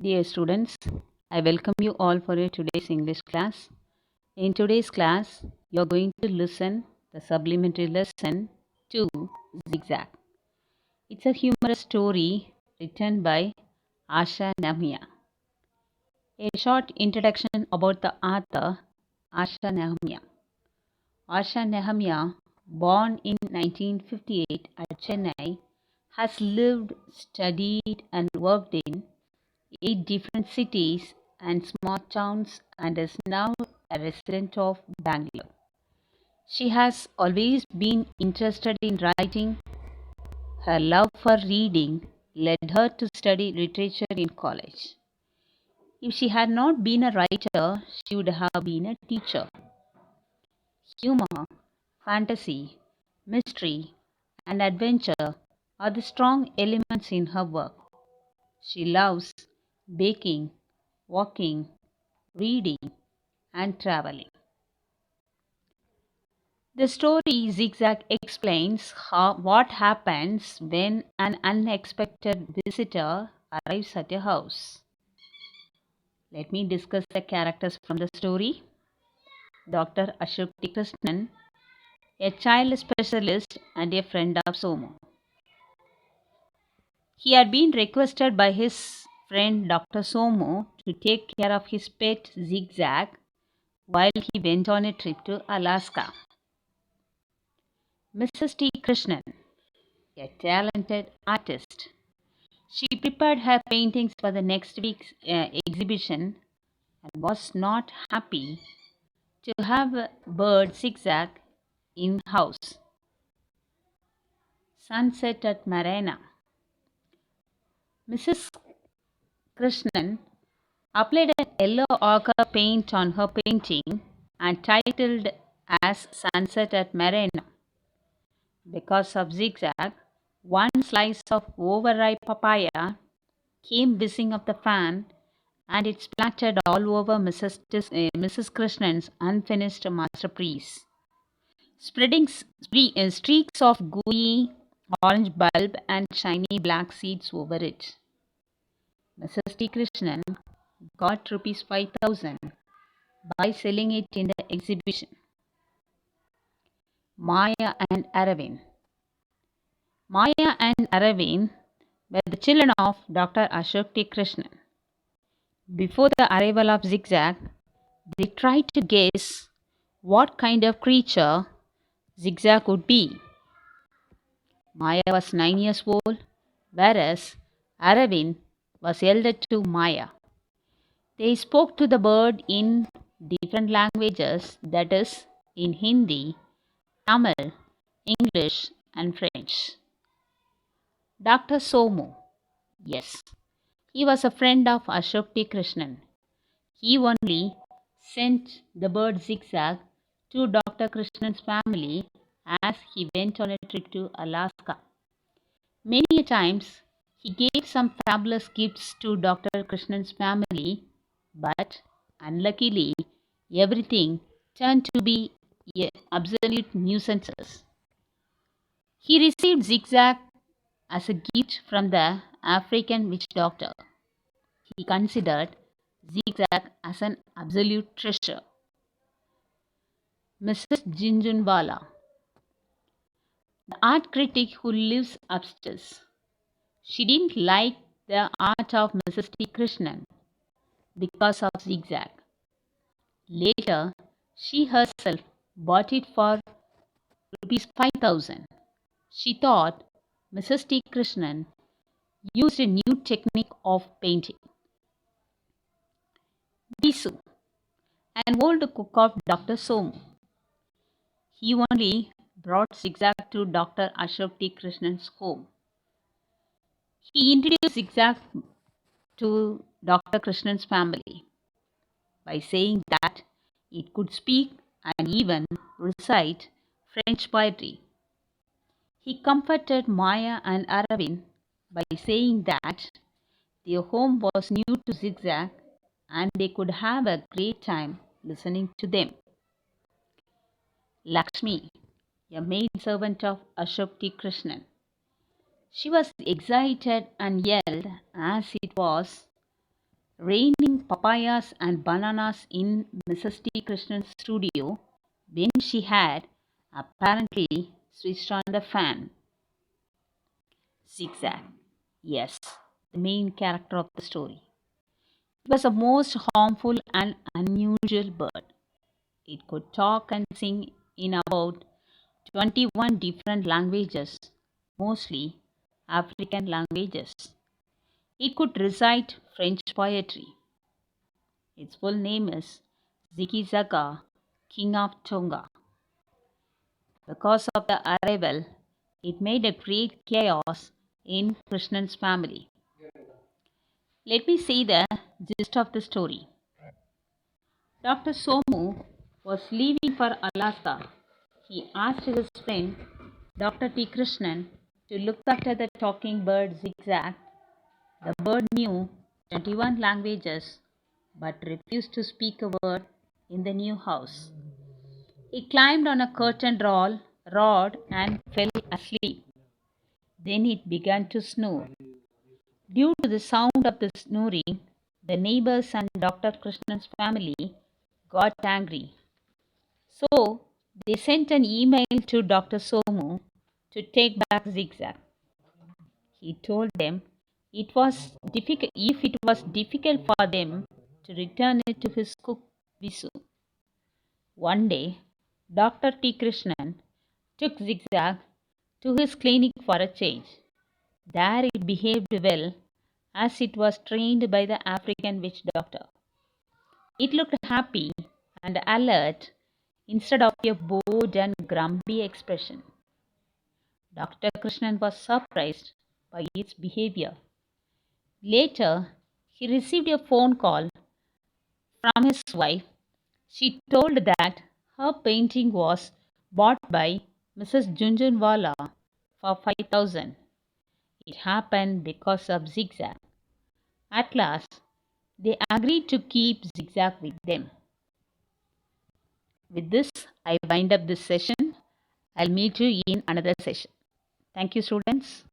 Dear students, I welcome you all for your today's English class. In today's class, you are going to listen the supplementary lesson 2, Zigzag. It's a humorous story written by Asha Nahmiya. A short introduction about the author, Asha Nahmiya. Asha Nahmiya, born in 1958 at Chennai, has lived, studied and worked in 8 different cities and small towns and is now a resident of Bangalore. She has always been interested in writing. Her love for reading led her to study literature in college. If she had not been a writer, she would have been a teacher. Humor, fantasy, mystery, and adventure are the strong elements in her work. She loves baking, walking, reading, and traveling. The story Zigzag explains what happens when an unexpected visitor arrives at a house. Let me discuss the characters from the story. Dr. Ashok T. Krishnan, a child specialist and a friend of Somu. He had been requested by his friend Dr. Somu to take care of his pet Zigzag while he went on a trip to Alaska. Mrs. T. Krishnan, a talented artist. She prepared her paintings for the next week's exhibition and was not happy to have a bird Zigzag in house. Sunset at Marina. Mrs. Krishnan applied a yellow ochre paint on her painting and titled as Sunset at Marina. Because of Zigzag, one slice of overripe papaya came whizzing off the fan and it splattered all over Mrs. Krishnan's unfinished masterpiece, spreading streaks of gooey orange bulb and shiny black seeds over it. Mrs. T. Krishnan got rupees 5,000 by selling it in the exhibition. Maya and Aravind. Maya and Aravind were the children of Dr. Ashok T. Krishnan. Before the arrival of Zigzag, they tried to guess what kind of creature Zigzag would be. Maya was 9 years old, whereas Aravind was elder to Maya. They spoke to the bird in different languages, that is, in Hindi, Tamil, English, and French. Dr. Somu, yes, he was a friend of Ashok T. Krishnan. He only sent the bird Zigzag to Dr. Krishnan's family as he went on a trip to Alaska. Many times he gave some fabulous gifts to Dr. Krishnan's family, but unluckily everything turned to be absolute nuisances. He received Zigzag as a gift from the African witch doctor. He considered Zigzag as an absolute treasure. Mrs. Jinjunwala, the art critic who lives upstairs. She didn't like the art of Mrs. T. Krishnan because of Zigzag. Later, she herself bought it for rupees 5,000. She thought Mrs. T. Krishnan used a new technique of painting. Bisu, an old cook of Dr. Somu. He only brought Zigzag to Dr. Ashok T. Krishnan's home. He introduced Zigzag to Dr. Krishnan's family by saying that it could speak and even recite French poetry. He comforted Maya and Aravind by saying that their home was new to Zigzag and they could have a great time listening to them. Lakshmi, a maid servant of Ashok T. Krishnan. She was excited and yelled as it was raining papayas and bananas in Mrs. T. Krishnan's studio when she had apparently switched on the fan. Zigzag. Yes, the main character of the story. It was a most harmful and unusual bird. It could talk and sing in about 21 different languages, mostly African languages. It could recite French poetry. Its full name is Ziggy Zaga, King of Tonga. Because of the arrival, it made a great chaos in Krishnan's family. Let me say the gist of the story. Dr. Somu was leaving for Alaska. He asked his friend Dr. T. Krishnan to look after the talking bird Zigzag. The bird knew 21 languages but refused to speak a word in the new house. He climbed on a curtain rod and fell asleep. Then it began to snore. Due to the sound of the snoring, the neighbors and Dr. Krishnan's family got angry. So they sent an email to Dr. Somu to take back Zigzag. He told them if it was difficult for them to return it to his cook Visu. One day, Dr. T. Krishnan took Zigzag to his clinic for a change. There it behaved well as it was trained by the African witch doctor. It looked happy and alert instead of a bored and grumpy expression. Dr. Krishnan was surprised by its behavior. Later, he received a phone call from his wife. She told that her painting was bought by Mrs. Junjunwala for 5,000. It happened because of Zigzag. At last, they agreed to keep Zigzag with them. With this, I wind up this session. I'll meet you in another session. Thank you, students.